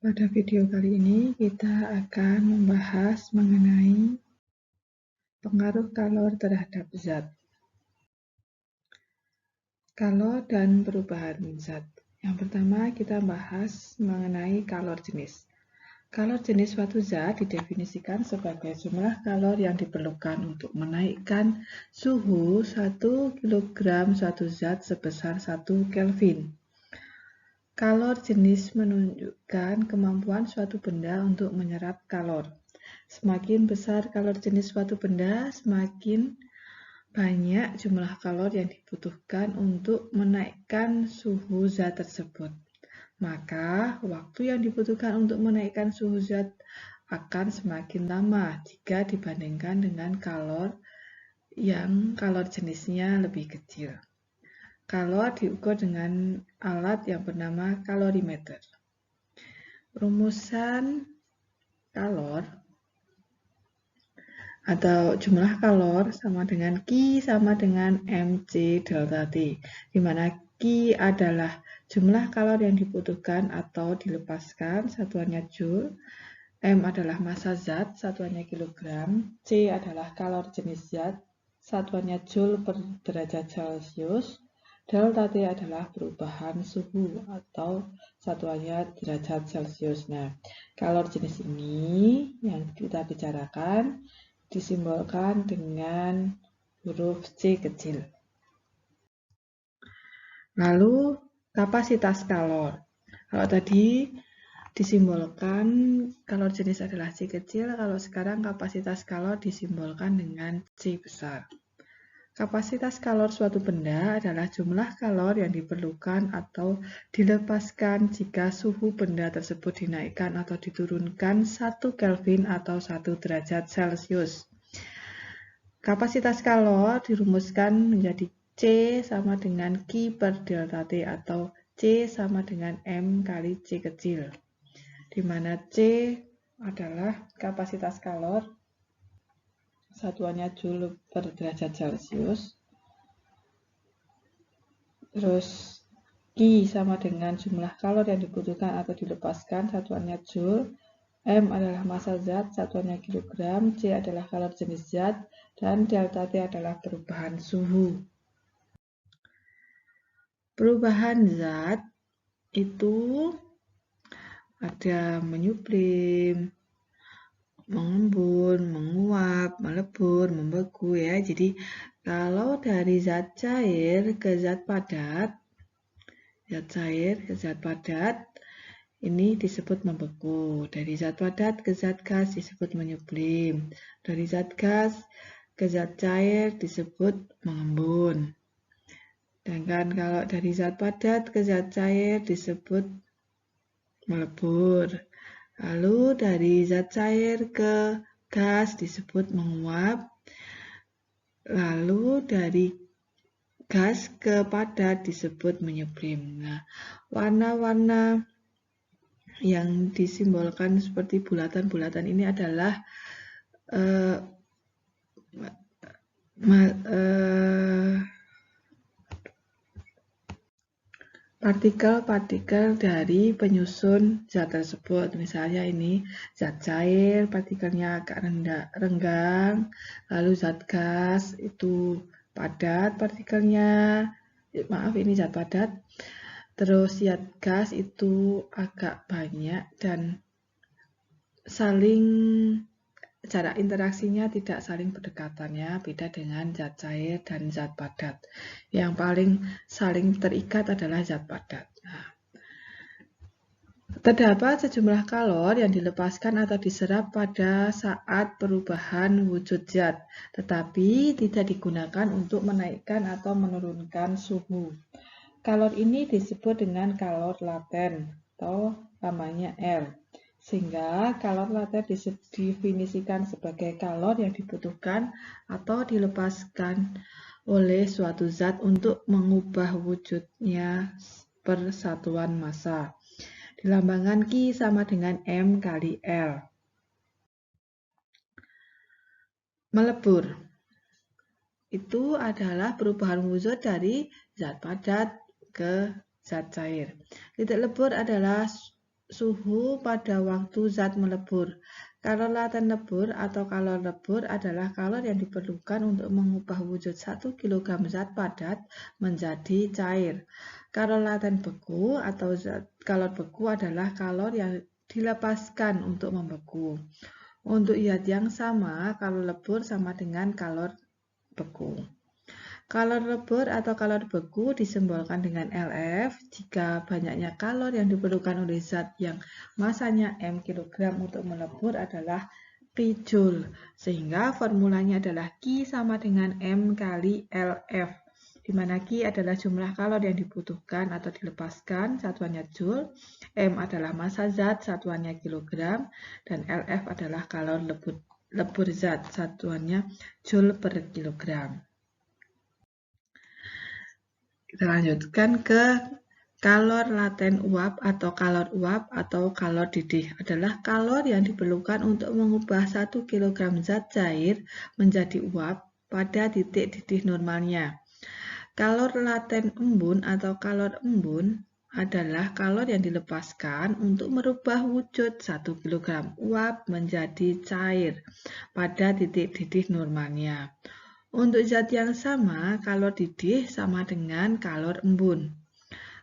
Pada video kali ini kita akan membahas mengenai pengaruh kalor terhadap zat. Kalor dan perubahan zat. Yang pertama kita bahas mengenai kalor jenis. Kalor jenis suatu zat didefinisikan sebagai jumlah kalor yang diperlukan untuk menaikkan suhu 1 kg suatu zat sebesar 1 Kelvin. Kalor jenis menunjukkan kemampuan suatu benda untuk menyerap kalor. Semakin besar kalor jenis suatu benda, semakin banyak jumlah kalor yang dibutuhkan untuk menaikkan suhu zat tersebut. Maka, waktu yang dibutuhkan untuk menaikkan suhu zat akan semakin lama jika dibandingkan dengan kalor yang kalor jenisnya lebih kecil. Kalor diukur dengan alat yang bernama kalorimeter. Rumusan kalor atau jumlah kalor sama dengan Q sama dengan mc delta T, di mana Q adalah jumlah kalor yang dibutuhkan atau dilepaskan, satuannya joule, M adalah massa zat, satuannya kilogram, C adalah kalor jenis zat, satuannya joule per derajat Celcius, delta T adalah perubahan suhu atau satuannya derajat Celcius. Nah, kalor jenis ini yang kita bicarakan disimbolkan dengan huruf C kecil. Lalu kapasitas kalor. Kalau tadi disimbolkan kalor jenis adalah C kecil, kalau sekarang kapasitas kalor disimbolkan dengan C besar. Kapasitas kalor suatu benda adalah jumlah kalor yang diperlukan atau dilepaskan jika suhu benda tersebut dinaikkan atau diturunkan 1 Kelvin atau 1 derajat Celcius. Kapasitas kalor dirumuskan menjadi C sama dengan Q per delta T atau C sama dengan M kali C kecil, di mana C adalah kapasitas kalor, satuannya joule per derajat Celcius. Terus Q sama dengan jumlah kalor yang dibutuhkan atau dilepaskan, satuannya joule. M adalah massa zat, satuannya kilogram. C adalah kalor jenis zat. Dan delta T adalah perubahan suhu. Perubahan zat itu ada menyublim, mengembun, menguap, melebur, membeku ya. Jadi kalau dari zat cair ke zat padat, zat cair ke zat padat ini disebut membeku. Dari zat padat ke zat gas disebut menyublim. Dari zat gas ke zat cair disebut mengembun. Sedangkan kalau dari zat padat ke zat cair disebut melebur. Lalu dari zat cair ke gas disebut menguap. Lalu dari gas ke padat disebut menyublim. Nah, warna-warna yang disimbolkan seperti bulatan-bulatan ini adalah partikel-partikel dari penyusun zat tersebut. Misalnya ini zat cair, partikelnya agak renggang, lalu zat gas itu padat partikelnya, maaf ini zat padat, terus zat gas itu agak banyak dan cara interaksinya tidak saling berdekatan ya, beda dengan zat cair dan zat padat. Yang paling saling terikat adalah zat padat. Nah, terdapat sejumlah kalor yang dilepaskan atau diserap pada saat perubahan wujud zat, tetapi tidak digunakan untuk menaikkan atau menurunkan suhu. Kalor ini disebut dengan kalor laten atau namanya L. Sehingga kalor laten didefinisikan sebagai kalor yang dibutuhkan atau dilepaskan oleh suatu zat untuk mengubah wujudnya per satuan massa. Dilambangkan Q sama dengan M kali L. Melebur itu adalah perubahan wujud dari zat padat ke zat cair. Titik lebur adalah suhu pada waktu zat melebur. Kalor laten lebur atau kalor lebur adalah kalor yang diperlukan untuk mengubah wujud 1 kg zat padat menjadi cair. Kalor laten beku atau kalor beku adalah kalor yang dilepaskan untuk membeku. Untuk zat yang sama, kalor lebur sama dengan kalor beku. Kalor lebur atau kalor beku disimbolkan dengan Lf jika banyaknya kalor yang diperlukan oleh zat yang masanya m kg untuk melebur adalah Pi Joule, sehingga formulanya adalah Q sama dengan M kali Lf, di mana Q adalah jumlah kalor yang dibutuhkan atau dilepaskan, satuannya Joule, M adalah massa zat, satuannya kilogram, dan Lf adalah kalor lebur zat, satuannya Joule per kilogram. Kita lanjutkan ke kalor laten uap atau kalor didih adalah kalor yang diperlukan untuk mengubah 1 kg zat cair menjadi uap pada titik didih normalnya. Kalor laten embun atau kalor embun adalah kalor yang dilepaskan untuk merubah wujud 1 kg uap menjadi cair pada titik didih normalnya. Untuk zat yang sama, kalor didih sama dengan kalor embun.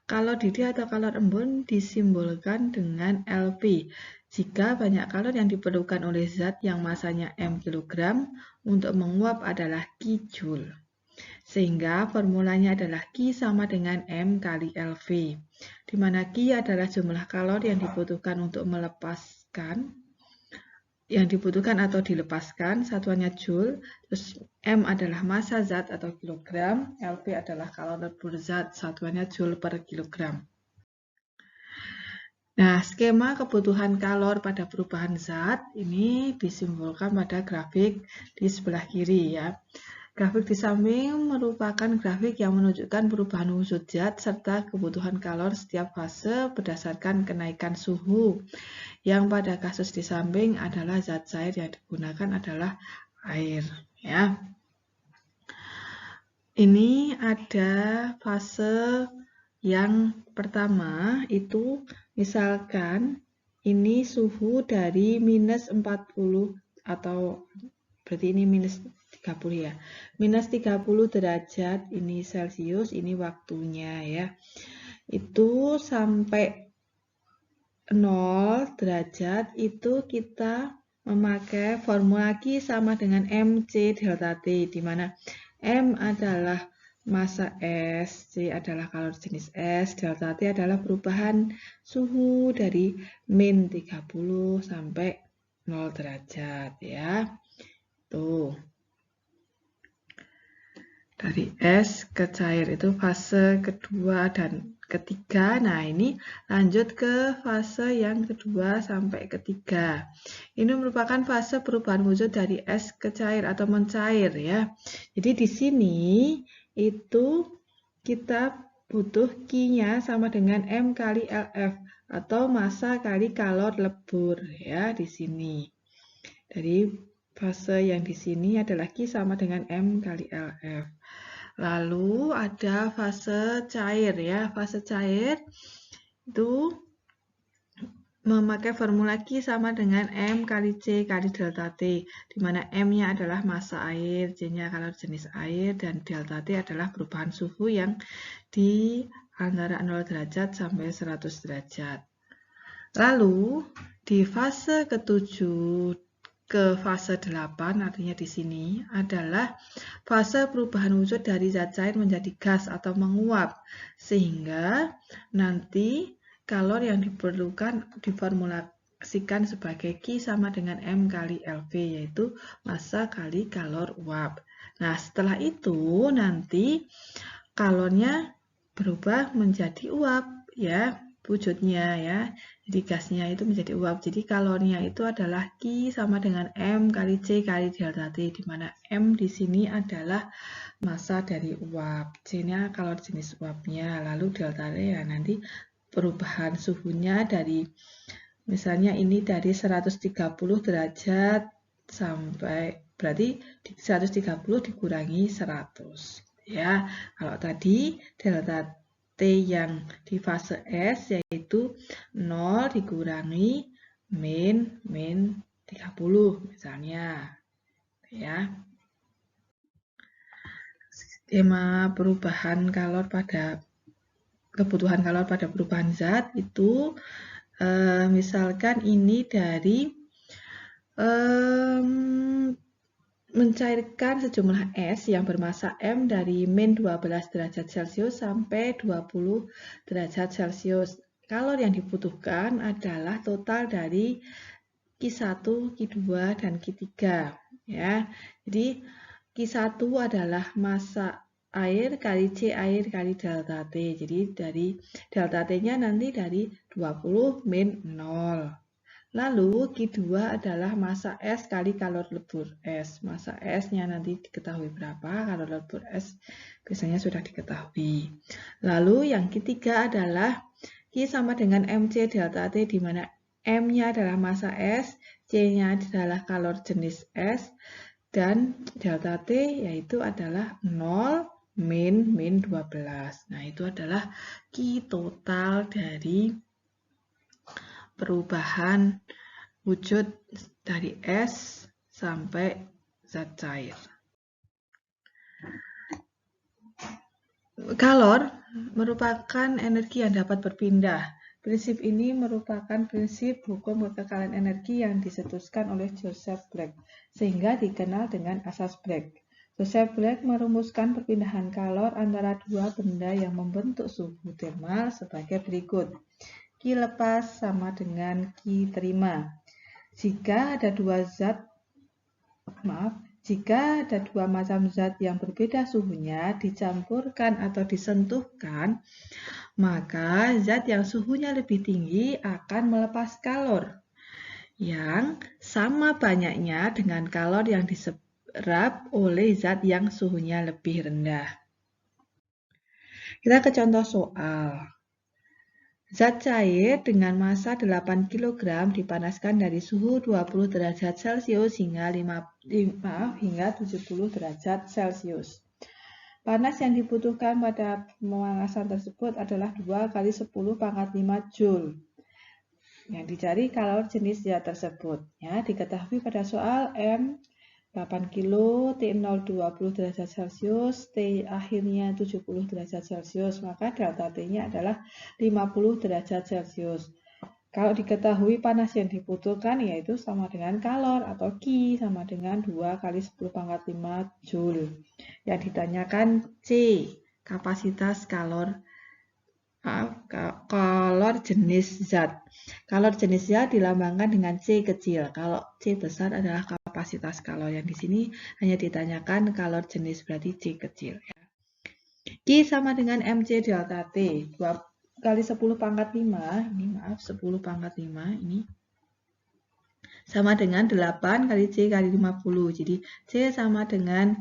Kalor didih atau kalor embun disimbolkan dengan Lp jika banyak kalor yang diperlukan oleh zat yang masanya m kg untuk menguap adalah Q Joule. Sehingga formulanya adalah Q sama dengan M kali Lv, di mana Q adalah jumlah kalor yang dibutuhkan untuk atau dilepaskan, satuannya Joule, terus M adalah massa zat atau kilogram, Lv adalah kalor lebur zat, satuannya Joule per kilogram. Nah, skema kebutuhan kalor pada perubahan zat ini disimbolkan pada grafik di sebelah kiri ya. Grafik di samping merupakan grafik yang menunjukkan perubahan wujud zat serta kebutuhan kalor setiap fase berdasarkan kenaikan suhu. Yang pada kasus di samping adalah zat cair yang digunakan adalah air ya. Ini ada fase yang pertama itu misalkan ini suhu dari minus 40 atau berarti ini minus 30 ya. Minus 30 derajat ini Celcius, ini waktunya ya. Itu sampai 0 derajat itu kita memakai formula Q sama dengan MC delta T, di mana M adalah massa S, C adalah kalor jenis S, delta T adalah perubahan suhu dari min 30 sampai 0 derajat ya. Tuh. Dari es ke cair itu fase kedua dan ketiga. Nah, ini lanjut ke fase yang kedua sampai ketiga. Ini merupakan fase perubahan wujud dari es ke cair atau mencair ya. Jadi di sini itu kita butuh Q-nya sama dengan M kali Lf atau massa kali kalor lebur ya di sini. Dari fase yang di sini adalah Q sama dengan M kali Lf. Lalu ada fase cair ya. Fase cair itu memakai formula Q sama dengan M kali C kali delta T, di mana M-nya adalah massa air, C-nya kalor jenis air, dan delta T adalah perubahan suhu yang di antara 0 derajat sampai 100 derajat. Lalu di fase ketujuh ke fase 8, artinya di sini adalah fase perubahan wujud dari zat cair menjadi gas atau menguap, sehingga nanti kalor yang diperlukan diformulasikan sebagai Q sama dengan M kali Lv, yaitu massa kali kalor uap. Nah, setelah itu nanti kalornya berubah menjadi uap ya, wujudnya ya. Jadi gasnya itu menjadi uap. Jadi kalornya itu adalah Q sama dengan M kali C kali delta T, di mana M di sini adalah massa dari uap, C-nya kalor jenis uapnya, lalu delta T ya nanti perubahan suhunya dari misalnya ini dari 130 derajat sampai berarti 130 dikurangi 100 ya. Kalau tadi delta T yang di fase S, yaitu 0 dikurangi min 30 misalnya. Ya. Skema perubahan kalor pada kebutuhan kalor pada perubahan zat itu misalkan ini dari mencairkan sejumlah es yang bermasa M dari min 12 derajat Celcius sampai 20 derajat Celcius. Kalor yang dibutuhkan adalah total dari Q1, Q2, dan Q3. Ya. Jadi Q1 adalah massa air kali C air kali delta T. Jadi dari delta T-nya nanti dari 20 min 0. Lalu Q2 adalah massa S kali kalor lebur S. Massa S-nya nanti diketahui berapa, kalor lebur S biasanya sudah diketahui. Lalu yang ketiga adalah Q sama dengan MC delta T, di mana M-nya adalah massa S, C-nya adalah kalor jenis S, dan delta T yaitu adalah 0 min 12. Nah, itu adalah Q total dari perubahan wujud dari es sampai zat cair. Kalor merupakan energi yang dapat berpindah. Prinsip ini merupakan prinsip hukum kekekalan energi yang dicetuskan oleh Joseph Black, sehingga dikenal dengan asas Black. Joseph Black merumuskan perpindahan kalor antara dua benda yang membentuk suhu termal sebagai berikut. Q lepas sama dengan Q terima. Jika ada dua macam zat yang berbeda suhunya dicampurkan atau disentuhkan, maka zat yang suhunya lebih tinggi akan melepas kalor yang sama banyaknya dengan kalor yang diserap oleh zat yang suhunya lebih rendah. Kita ke contoh soal. Zat cair dengan massa 8 kg dipanaskan dari suhu 20 derajat Celcius hingga 70 derajat Celcius. Panas yang dibutuhkan pada pemanasan tersebut adalah 2 kali 10 pangkat 5 Joule. Yang dicari kalor jenis zat tersebut. Ya, diketahui pada soal M 8 kilo, T0 20 derajat Celcius, T akhirnya 70 derajat Celcius, maka delta T-nya adalah 50 derajat Celcius. Kalau diketahui panas yang dibutuhkan yaitu sama dengan kalor atau Q sama dengan 2 kali 10 pangkat 5 Joule. Yang ditanyakan C, kapasitas kalor jenis zat. Kalor jenis zat dilambangkan dengan C kecil. Kalau C besar adalah kapasitas kalor. Yang di sini hanya ditanyakan kalor jenis, berarti C kecil. Q sama dengan MC delta T. 2 kali 10 pangkat 5, ini 10 pangkat 5, ini sama dengan 8 kali C kali 50. Jadi C sama dengan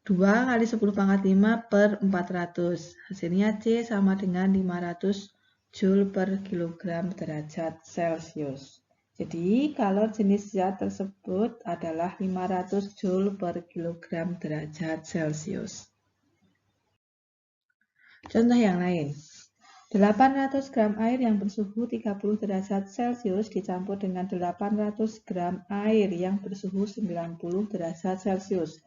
2 kali 10 pangkat 5 per 400. Hasilnya C sama dengan 500 Joule per kilogram derajat Celcius. Jadi kalor jenis zat tersebut adalah 500 Joule per kilogram derajat Celcius. Contoh yang lain. 800 gram air yang bersuhu 30 derajat Celcius dicampur dengan 800 gram air yang bersuhu 90 derajat Celcius.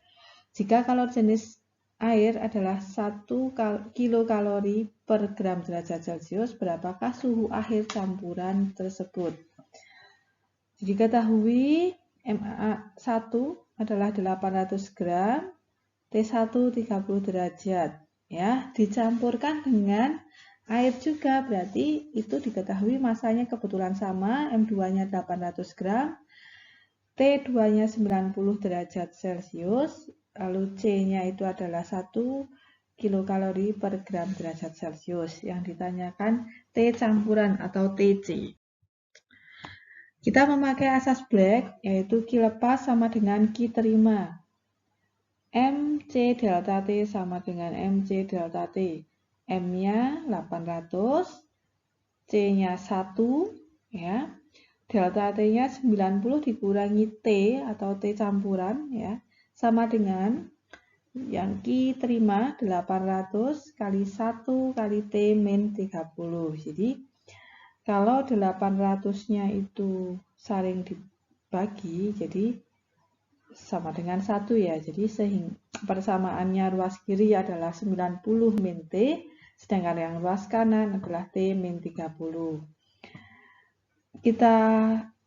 Jika kalor jenis air adalah 1 kilokalori per gram derajat Celcius, berapakah suhu akhir campuran tersebut? Diketahui MA1 adalah 800 gram, T1 30 derajat. Ya, dicampurkan dengan air juga, berarti itu diketahui masanya kebetulan sama, M2-nya 800 gram, T2-nya 90 derajat Celcius, lalu C-nya itu adalah 1 kilokalori per gram derajat Celcius. Yang ditanyakan T campuran atau TC. Kita memakai asas Black, yaitu Q lepas sama dengan Q terima. MC delta T sama dengan MC delta T. M-nya 800, C-nya 1, ya. Delta T-nya 90 dikurangi T atau T campuran, ya, sama dengan Yang Ki terima 800 kali 1 kali T min 30. Jadi kalau 800-nya itu saling dibagi, jadi sama dengan 1 ya. Jadi persamaannya ruas kiri adalah 90 min T, sedangkan yang ruas kanan adalah T min 30. Kita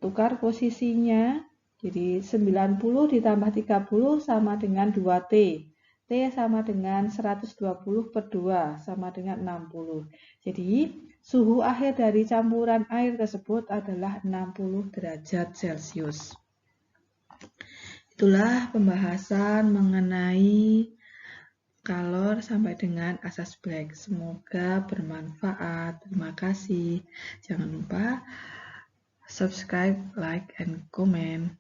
tukar posisinya, jadi 90 ditambah 30 sama dengan 2T. T sama dengan 120 per 2, sama dengan 60. Jadi, suhu akhir dari campuran air tersebut adalah 60 derajat Celcius. Itulah pembahasan mengenai kalor sampai dengan asas Black. Semoga bermanfaat. Terima kasih. Jangan lupa subscribe, like, and comment.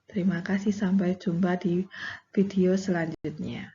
Terima kasih, sampai jumpa di video selanjutnya.